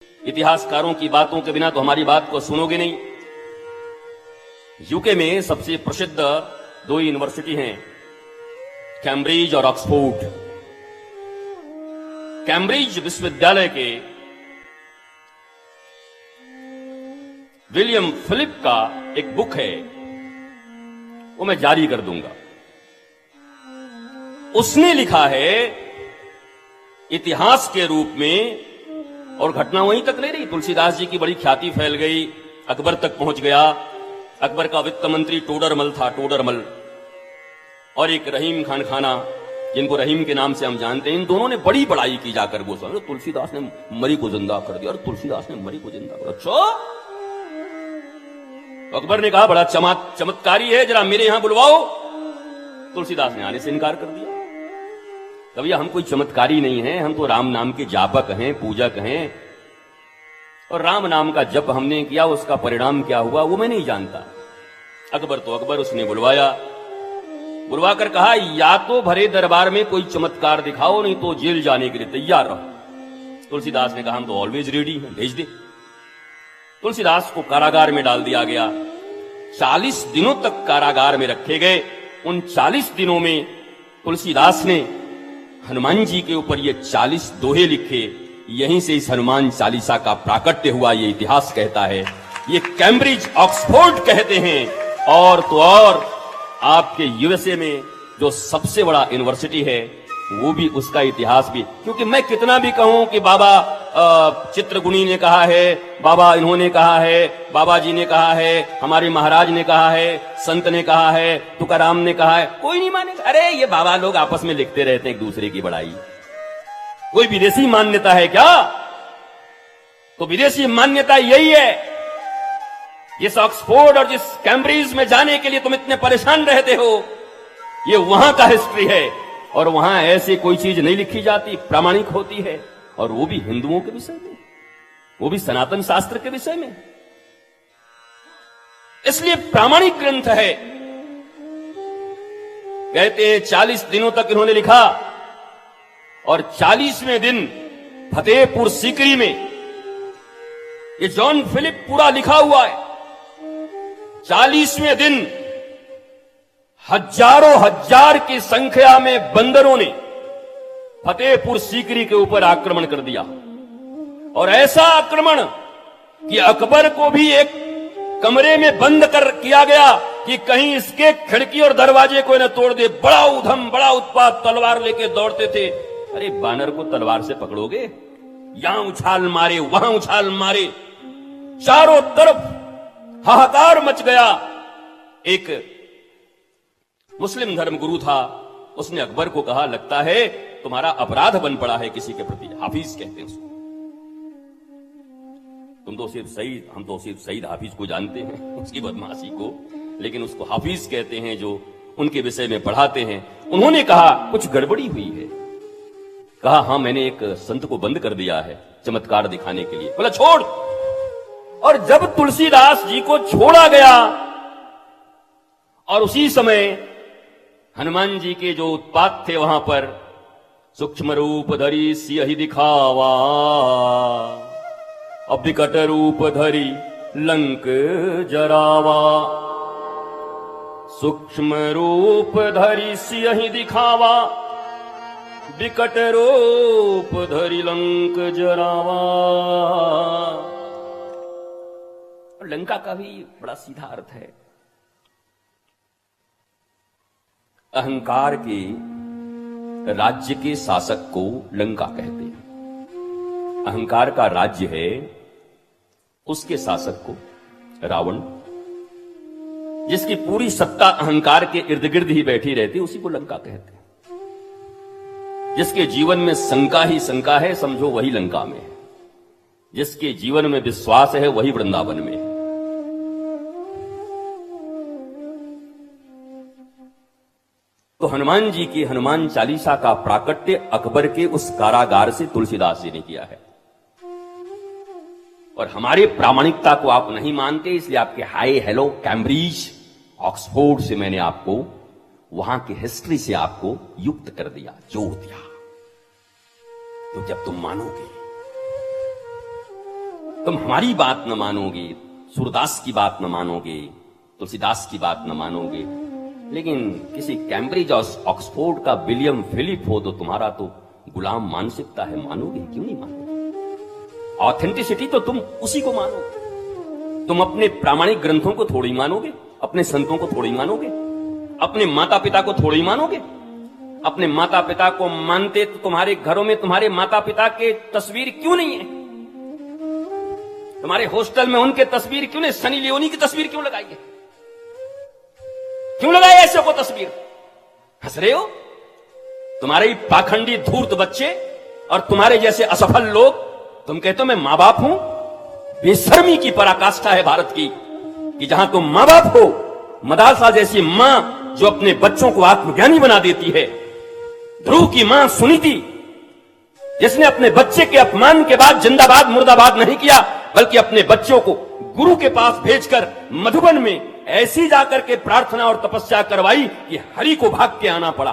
इतिहासकारों की बातों के बिना तो हमारी बात को सुनोगे नहीं। यूके में सबसे प्रसिद्ध दो यूनिवर्सिटी हैं, कैम्ब्रिज और ऑक्सफोर्ड। कैम्ब्रिज विश्वविद्यालय के विलियम फिलिप का एक बुक है, वो मैं जारी कर दूंगा। उसने लिखा है इतिहास के रूप में, और घटना वहीं तक नहीं रही। तुलसीदास जी की बड़ी ख्याति फैल गई, अकबर तक पहुंच गया। अकबर का वित्त मंत्री टोडरमल था, टोडरमल, और एक रहीम खान खाना, जिनको रहीम के नाम से हम जानते हैं। इन दोनों ने बड़ी बड़ाई की जाकर, वो समझो तुलसीदास ने मरी को जिंदा कर दिया, और तुलसीदास ने मरी को जिंदा कर। अच्छा, अकबर ने कहा बड़ा चमत्कारी है, जरा मेरे यहां बुलवाओ। तुलसीदास ने आने से इनकार कर दिया। कभी हम कोई चमत्कारी नहीं है, हम तो राम नाम के जापक हैं, पूजक हैं, और राम नाम का जप हमने किया, उसका परिणाम क्या हुआ वो मैं नहीं जानता। अकबर तो अकबर, उसने बुलवाकर कहा या तो भरे दरबार में कोई चमत्कार दिखाओ, नहीं तो जेल जाने के लिए तैयार रहो। तुलसीदास ने कहा हम तो ऑलवेज रेडी हैं, भेज दे। तुलसीदास को कारागार में डाल दिया गया। 40 दिनों तक कारागार में रखे गए। उन 40 दिनों में तुलसीदास ने हनुमान जी के ऊपर ये 40 दोहे लिखे। यहीं से इस हनुमान चालीसा का प्राकट्य हुआ, ये इतिहास कहता है। ये कैम्ब्रिज ऑक्सफोर्ड कहते हैं। और तो और आपके यूएसए में जो सबसे बड़ा यूनिवर्सिटी है, वो भी, उसका इतिहास भी। क्योंकि मैं कितना भी कहूं कि बाबा चित्रगुणी ने कहा है, बाबा इन्होंने कहा है, बाबा जी ने कहा है, हमारे महाराज ने कहा है, संत ने कहा है, तुकाराम ने कहा है, कोई नहीं मानेगा। अरे ये बाबा लोग आपस में लिखते रहते हैं एक दूसरे की बड़ाई। कोई विदेशी मान्यता है क्या? तो विदेशी मान्यता यही है। जिस ऑक्सफोर्ड और जिस कैम्ब्रिज में जाने के लिए तुम इतने परेशान रहते हो, ये वहां का हिस्ट्री है। और वहां ऐसी कोई चीज नहीं लिखी जाती, प्रामाणिक होती है, और वो भी हिंदुओं के विषय में, वो भी सनातन शास्त्र के विषय में। इसलिए प्रामाणिक ग्रंथ है। कहते हैं 40 दिनों तक इन्होंने लिखा, और 40वें दिन फतेहपुर सीकरी में ये जॉन फिलिप पूरा लिखा हुआ है। 40वें दिन हजारों हजार की संख्या में बंदरों ने फतेहपुर सीकरी के ऊपर आक्रमण कर दिया। और ऐसा आक्रमण कि अकबर को भी एक कमरे में बंद कर किया गया कि कहीं इसके खिड़की और दरवाजे को न तोड़ दे। बड़ा उधम, बड़ा उत्पात, तलवार लेके दौड़ते थे। अरे बानर को तलवार से पकड़ोगे? यहां उछाल मारे, वहां उछाल मारे, चारों तरफ हाहाकार मच गया। एक मुस्लिम धर्म गुरु था, उसने अकबर को कहा लगता है तुम्हारा अपराध बन पड़ा है किसी के प्रति। हाफिज कहते हैं उसको। हम तो सिर्फ सईद हाफिज को जानते हैं, उसकी बदमाशी को, लेकिन उसको हाफिज कहते हैं जो उनके विषय में पढ़ाते हैं। उन्होंने कहा कुछ गड़बड़ी हुई है। कहा हाँ, मैंने एक संत को बंद कर दिया है चमत्कार दिखाने के लिए। बोला छोड़। और जब तुलसीदास जी को छोड़ा गया, और उसी समय हनुमान जी के जो उत्पात थे वहां पर, सूक्ष्म रूप धरी सियहि दिखावा, अब विकट रूप धरी लंक जरावा। सूक्ष्म रूप धरी सियहि दिखावा, विकट रूप धरी लंक जरावा। लंका का भी बड़ा सीधा अर्थ है। अहंकार के राज्य के शासक को लंका कहते हैं। अहंकार का राज्य है, उसके शासक को रावण, जिसकी पूरी सत्ता अहंकार के इर्द गिर्द ही बैठी रहती, उसी को लंका कहते हैं। जिसके जीवन में शंका ही शंका है, समझो वही लंका में है। जिसके जीवन में विश्वास है, वही वृंदावन में है। तो हनुमान जी की हनुमान चालीसा का प्राकट्य अकबर के उस कारागार से तुलसीदास जी ने किया है। और हमारे प्रामाणिकता को आप नहीं मानते, इसलिए आपके हाय हेलो कैम्ब्रिज ऑक्सफोर्ड से मैंने आपको वहां की हिस्ट्री से आपको युक्त कर दिया, जोड़ दिया। तो जब तुम मानोगे तुम हमारी बात न मानोगे, सूरदास की बात न मानोगे, तुलसीदास की बात न मानोगे, लेकिन किसी कैम्ब्रिज और ऑक्सफोर्ड का विलियम फिलिप हो तो तुम्हारा तो गुलाम मानसिकता है, मानोगे? क्यों नहीं मानोगे? ऑथेंटिसिटी तो तुम उसी को मानोगे। तुम अपने प्रामाणिक ग्रंथों को थोड़ी मानोगे, अपने संतों को थोड़ी मानोगे, अपने माता पिता को थोड़ी मानोगे। अपने माता पिता को मानते तो तुम्हारे घरों में तुम्हारे माता पिता के तस्वीर क्यों नहीं है? तुम्हारे हॉस्टल में उनके तस्वीर क्यों नहीं? सनी लियोनी की तस्वीर क्यों लगाई है? क्यों लगाई ऐसे को तस्वीर? हंस रहे हो? तुम्हारे ही पाखंडी धूर्त बच्चे और तुम्हारे जैसे असफल लोग, तुम कहते हो मैं मां बाप हूं। बेशर्मी की पराकाष्ठा है भारत की कि जहां तुम मां बाप हो, मदालसा जैसी मां जो अपने बच्चों को आत्मज्ञानी बना देती है, ध्रुव की मां सुनीति जिसने अपने बच्चे के अपमान के बाद जिंदाबाद मुर्दाबाद नहीं किया, बल्कि अपने बच्चों को गुरु के पास भेजकर मधुबन में ऐसी जाकर के प्रार्थना और तपस्या करवाई कि हरि को भाग के आना पड़ा।